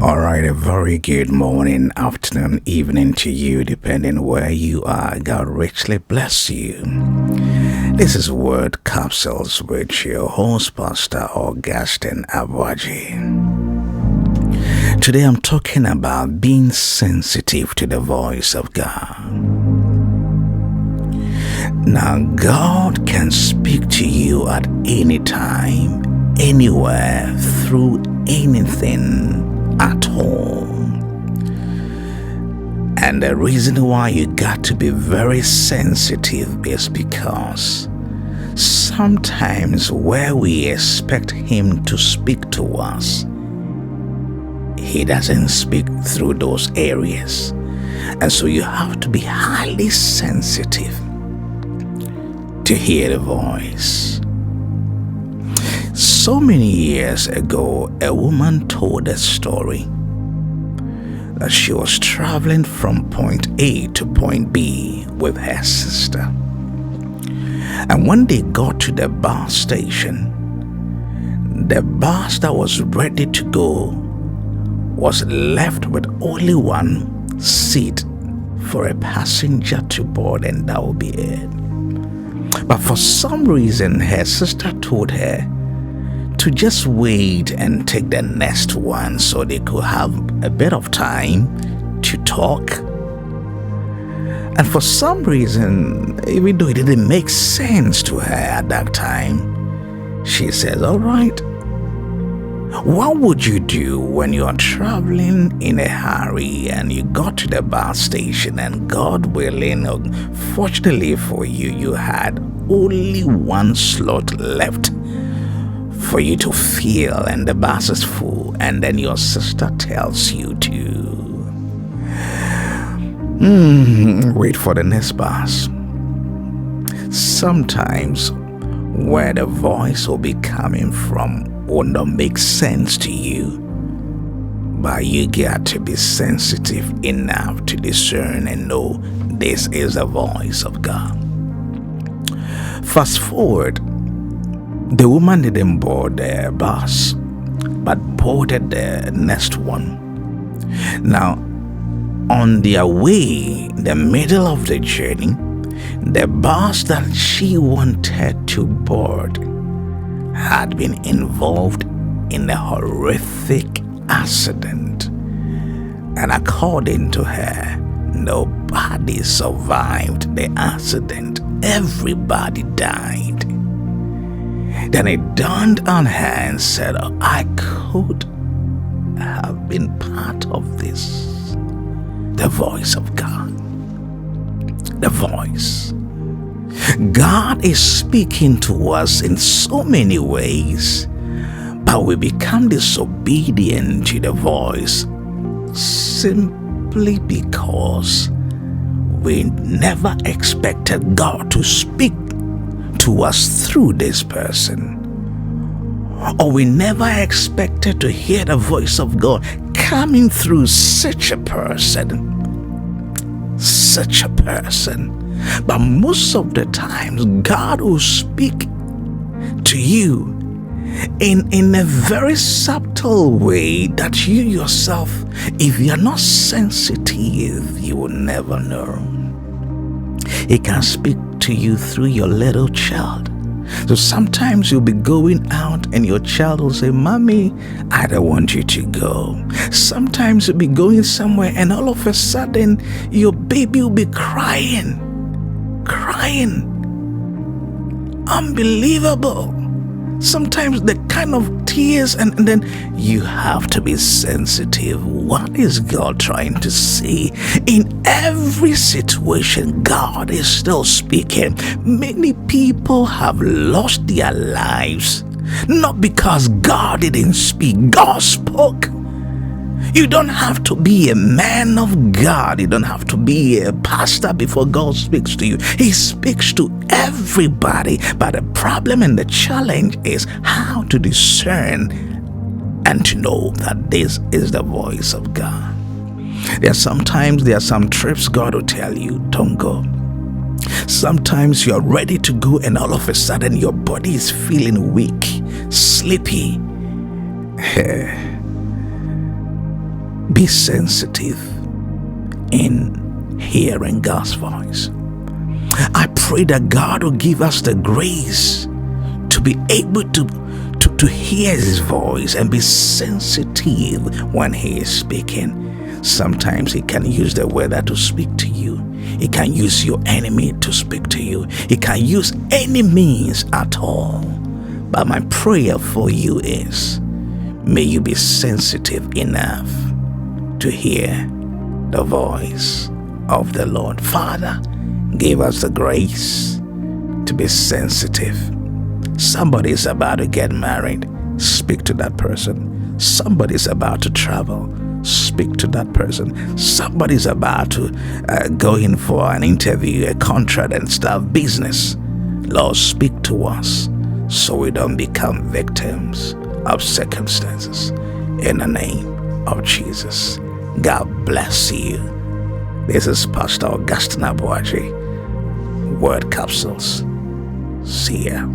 All right, a very good morning, afternoon, evening to you, depending where you are. God richly bless you. This is Word Capsules with your host, Pastor Augustine Abwagi. Today I'm talking about being sensitive to the voice of God. Now, God can speak to you at any time, anywhere, through anything at all. And the reason why you got to be very sensitive is because sometimes where we expect Him to speak to us, He doesn't speak through those areas. And so you have to be highly sensitive to hear the voice. So many years ago, a woman told a story that she was traveling from point A to point B with her sister. And when they got to the bus station, the bus that was ready to go was left with only one seat for a passenger to board, and that would be it. But for some reason, her sister told her to just wait and take the next one so they could have a bit of time to talk. And for some reason, even though it didn't make sense to her at that time, she says, all right, what would you do when you are traveling in a hurry and you got to the bus station and God willing, fortunately for you, you had only one slot left for you to fill and the bus is full, and then your sister tells you to wait for the next bus. Sometimes where the voice will be coming from will not make sense to you, but you got to be sensitive enough to discern and know this is the voice of God. Fast forward, the woman didn't board the bus, but boarded the next one. Now, on their way, the middle of the journey, the bus that she wanted to board had been involved in a horrific accident. And according to her, nobody survived the accident. Everybody died. Then it dawned on her and said, I could have been part of this. The voice of God. The voice. God is speaking to us in so many ways, but we become disobedient to the voice simply because we never expected God to speak to us through this person, or we never expected to hear the voice of God coming through such a person. But most of the times God will speak to you in a very subtle way that you yourself, if you're not sensitive, you will never know. He can speak to you through your little child. So sometimes you'll be going out and your child will say, Mommy, I don't want you to go. Sometimes you'll be going somewhere and all of a sudden your baby will be crying. Unbelievable. Sometimes the kind of tears, and then you have to be sensitive. What is God trying to say? In every situation, God is still speaking. Many people have lost their lives, not because God didn't speak. God spoke. You don't have to be a man of God. You don't have to be a pastor before God speaks to you. He speaks to everybody. But the problem and the challenge is how to discern and to know that this is the voice of God. There are some trips God will tell you, don't go. Sometimes you're ready to go and all of a sudden your body is feeling weak, sleepy. Be sensitive in hearing God's voice. I pray that God will give us the grace to be able to hear His voice and be sensitive when He is speaking. Sometimes He can use the weather to speak to you. He can use your enemy to speak to you. He can use any means at all. But my prayer for you is, may you be sensitive enough to hear the voice of the Lord. Father, give us the grace to be sensitive. Somebody is about to get married. Speak to that person. Somebody is about to travel. Speak to that person. Somebody's about to go in for an interview, a contract and stuff, business. Lord, speak to us so we don't become victims of circumstances. In the name of Jesus. God bless you. This is Pastor Augustine Aboagye. Word Capsules. See ya.